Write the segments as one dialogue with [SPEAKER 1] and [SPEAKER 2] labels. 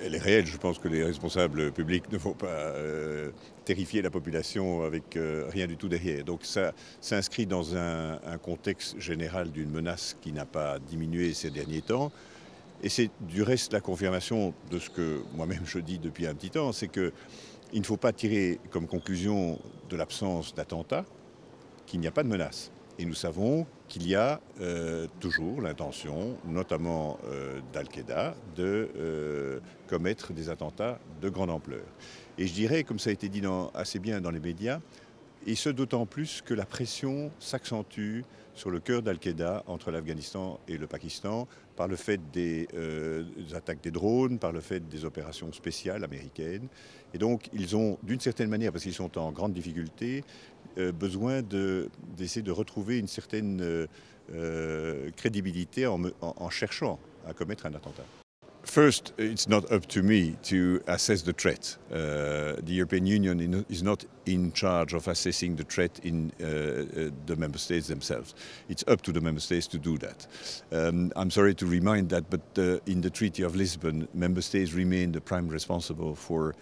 [SPEAKER 1] Elle est réelle. Je pense que les responsables publics ne vont pas terrifier la population avec rien du tout derrière. Donc ça s'inscrit dans un contexte général d'une menace qui n'a pas diminué ces derniers temps. Et c'est du reste la confirmation de ce que moi-même je dis depuis un petit temps, c'est qu'il ne faut pas tirer comme conclusion de l'absence d'attentats qu'il n'y a pas de menace. Et nous savons qu'il y a toujours l'intention, notamment d'Al-Qaïda, de commettre des attentats de grande ampleur. Et je dirais, comme ça a été dit assez bien dans les médias, et ce d'autant plus que la pression s'accentue sur le cœur d'Al-Qaïda entre l'Afghanistan et le Pakistan par le fait des attaques des drones, par le fait des opérations spéciales américaines. Et donc ils ont, d'une certaine manière, parce qu'ils sont en grande difficulté, besoin d'essayer de retrouver une certaine crédibilité en cherchant à commettre un attentat. First, it's not up to me to assess the threat. The European Union is not in charge of assessing the threat in the member states themselves. It's up to the member states to do that. I'm sorry to remind that, but in the Treaty of Lisbon, member states remain the prime responsible for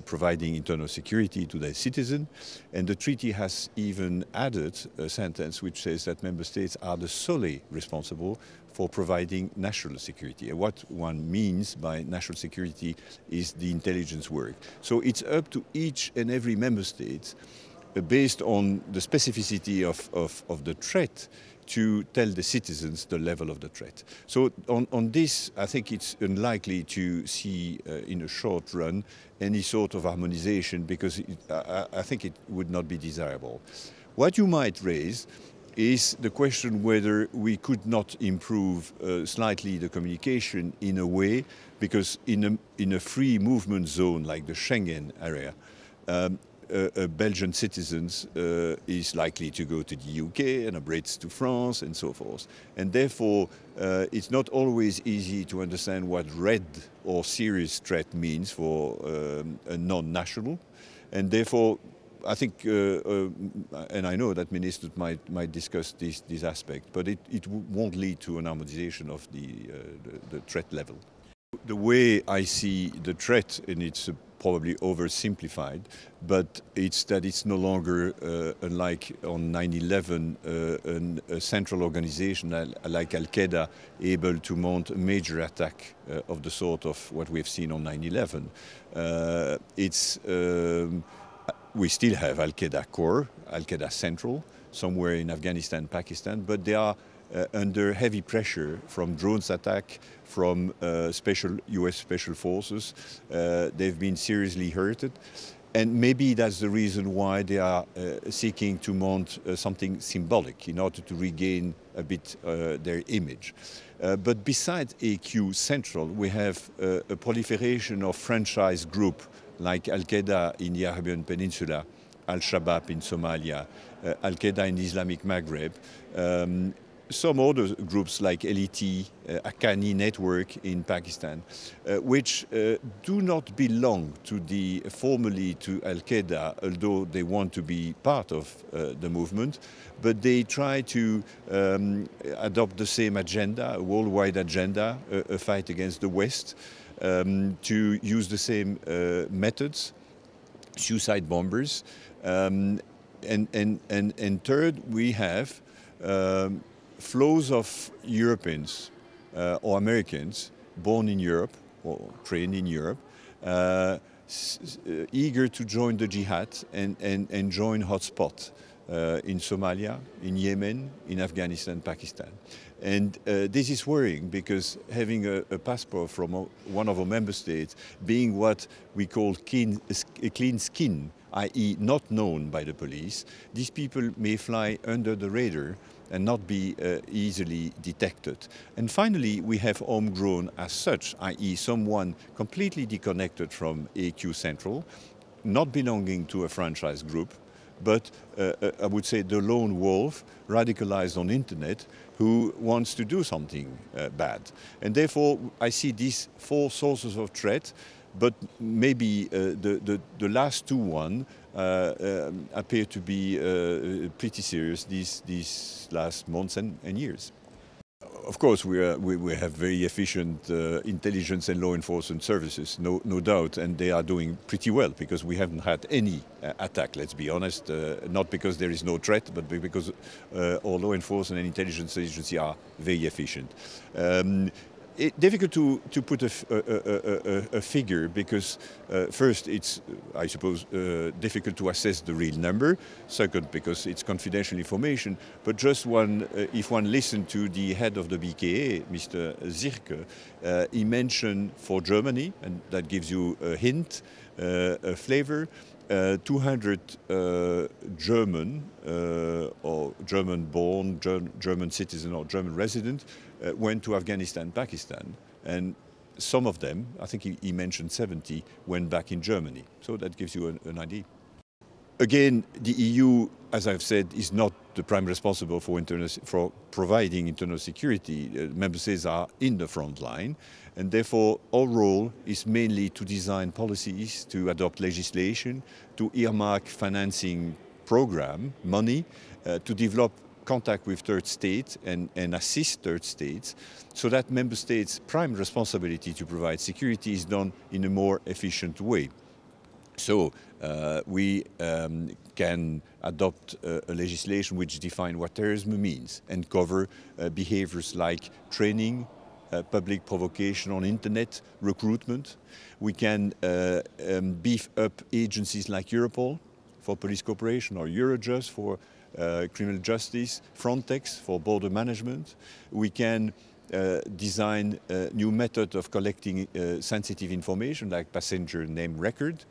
[SPEAKER 1] providing internal security to their citizens. And the treaty has even added a sentence which says that member states are the solely responsible for providing national security. And what one means by national security is the intelligence work. So it's up to each and every member state, based on the specificity of the threat, to tell the citizens the level of the threat. So on this, I think it's unlikely to see in a short run any sort of harmonization, because I think it would not be desirable. What you might raise is the question whether we could not improve slightly the communication in a way, because in a free movement zone like the Schengen area, a Belgian citizen is likely to go to the UK and a Brit to France and so forth. And therefore, it's not always easy to understand what red or serious threat means for a non-national. And therefore, I think, and I know that ministers might discuss this aspect, but it won't lead to an harmonization of the threat level. The way I see the threat, and it's probably oversimplified, but it's that it's no longer, unlike on 9/11, a central organization like Al-Qaeda able to mount a major attack of the sort of what we've seen on 9/11. We still have Al-Qaeda core, Al-Qaeda central, somewhere in Afghanistan, Pakistan, but they are under heavy pressure from drones attack, from US special forces. They've been seriously hurted. And maybe that's the reason why they are seeking to mount something symbolic in order to regain a bit their image. But besides AQ Central, we have a proliferation of franchise groups like Al-Qaeda in the Arabian Peninsula, Al-Shabaab in Somalia, Al-Qaeda in the Islamic Maghreb, some other groups like LET, Haqqani Network in Pakistan, which do not belong formally to Al-Qaeda, although they want to be part of the movement, but they try to adopt the same agenda, a worldwide agenda, a fight against the West, to use the same methods, suicide bombers. And third, we have flows of Europeans or Americans born in Europe or trained in Europe, eager to join the jihad and join hotspots in Somalia, in Yemen, in Afghanistan, Pakistan. And this is worrying, because having a passport from one of our member states, being what we call clean skin, i.e. not known by the police, these people may fly under the radar and not be easily detected. And finally, we have homegrown as such, i.e. someone completely disconnected from AQ Central, not belonging to a franchise group, but I would say the lone wolf, radicalized on internet, who wants to do something bad. And therefore, I see these four sources of threat, but maybe the last two appear to be pretty serious these last months and years. Of course, we have very efficient intelligence and law enforcement services, no doubt, and they are doing pretty well because we haven't had any attack, let's be honest, not because there is no threat, but because our law enforcement and intelligence agencies are very efficient. It's difficult to put a figure because first it's, I suppose, difficult to assess the real number. Second, because it's confidential information. But just if one listened to the head of the BKA, Mr. Zirke, he mentioned for Germany, and that gives you a hint, a flavor, 200 German or German-born, German citizen or German resident went to Afghanistan, Pakistan, and some of them, I think he mentioned 70, went back in Germany. So that gives you an idea. Again, the EU, as I've said, is not the prime responsible for providing internal security. Member states are in the front line, and therefore our role is mainly to design policies, to adopt legislation, to earmark financing program, money, to develop contact with third states and assist third states, so that member states' prime responsibility to provide security is done in a more efficient way. So we can adopt a legislation which defines what terrorism means and cover behaviors like training, public provocation on internet, recruitment. We can beef up agencies like Europol for police cooperation or Eurojust for criminal justice, Frontex for border management. We can design a new method of collecting sensitive information like passenger name record.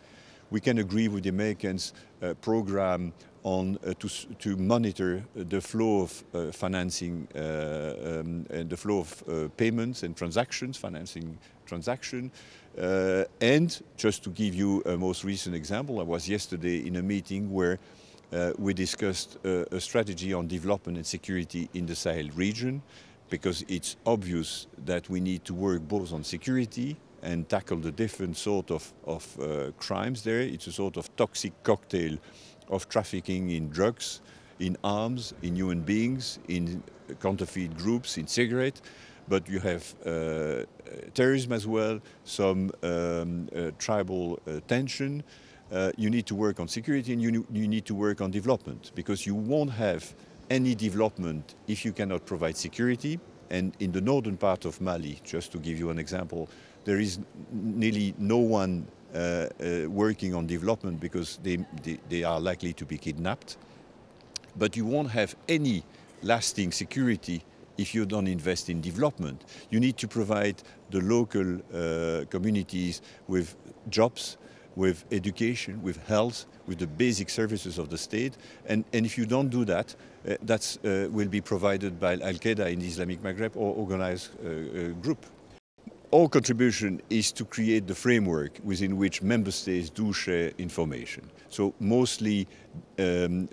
[SPEAKER 1] We can agree with the Americans' program on to monitor the flow of financing and the flow of payments and transactions, financing transaction. And just to give you a most recent example, I was yesterday in a meeting where we discussed a strategy on development and security in the Sahel region, because it's obvious that we need to work both on security and tackle the different sort of crimes there. It's a sort of toxic cocktail of trafficking in drugs, in arms, in human beings, in counterfeit groups, in cigarettes. But you have terrorism as well, some tribal tension. You need to work on security, and you need to work on development, because you won't have any development if you cannot provide security. And in the northern part of Mali, just to give you an example, there is nearly no one working on development because they are likely to be kidnapped. But you won't have any lasting security if you don't invest in development. You need to provide the local communities with jobs, with education, with health, with the basic services of the state. And if you don't do that, that will be provided by Al-Qaeda in the Islamic Maghreb or organized group. Our contribution is to create the framework within which member states do share information. So mostly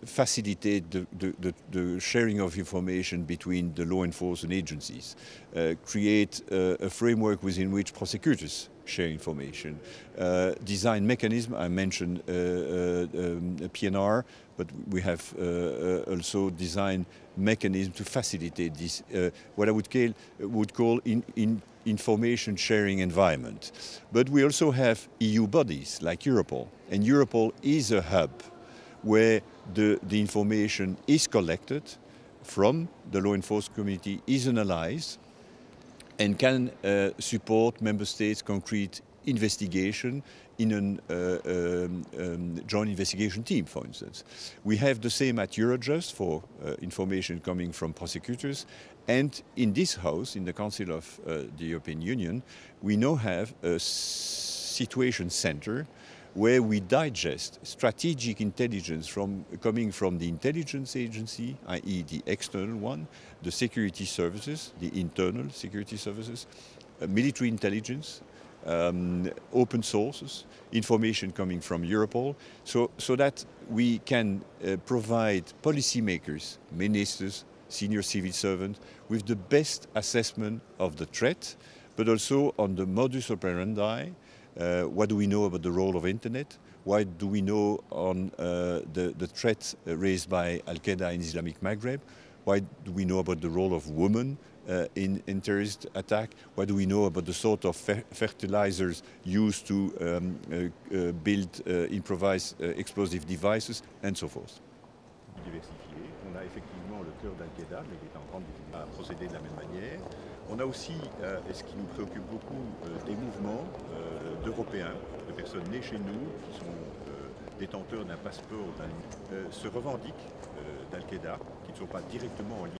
[SPEAKER 1] facilitate the sharing of information between the law enforcement agencies, create a framework within which prosecutors share information, design mechanism. I mentioned PNR, but we have also designed mechanism to facilitate this, what I would call information sharing environment. But we also have EU bodies like Europol, and Europol is a hub where the information is collected from the law enforcement community, is analyzed, and can support member states' concrete investigation in a joint investigation team, for instance. We have the same at Eurojust for information coming from prosecutors. And in this house, in the Council of the European Union, we now have a situation center where we digest strategic intelligence coming from the intelligence agency, i.e. the external one, the security services, the internal security services, military intelligence, open sources, information coming from Europol, so that we can provide policymakers, ministers, senior civil servants with the best assessment of the threat, but also on the modus operandi. What do we know about the role of internet? What do we know on the threats raised by Al-Qaeda in Islamic Maghreb? What do we know about the role of women in terrorist attack? What do we know about the sort of fertilizers used to build improvised explosive devices, and so forth? Diversifié. On a effectivement le cœur d'Al-Qaïda, mais qui est en grande difficulté à procéder de la même manière. On a aussi, et ce qui nous préoccupe beaucoup, des mouvements d'Européens, de personnes nées chez nous, qui sont détenteurs d'un passeport, se revendiquent d'Al-Qaïda, qui ne sont pas directement en lien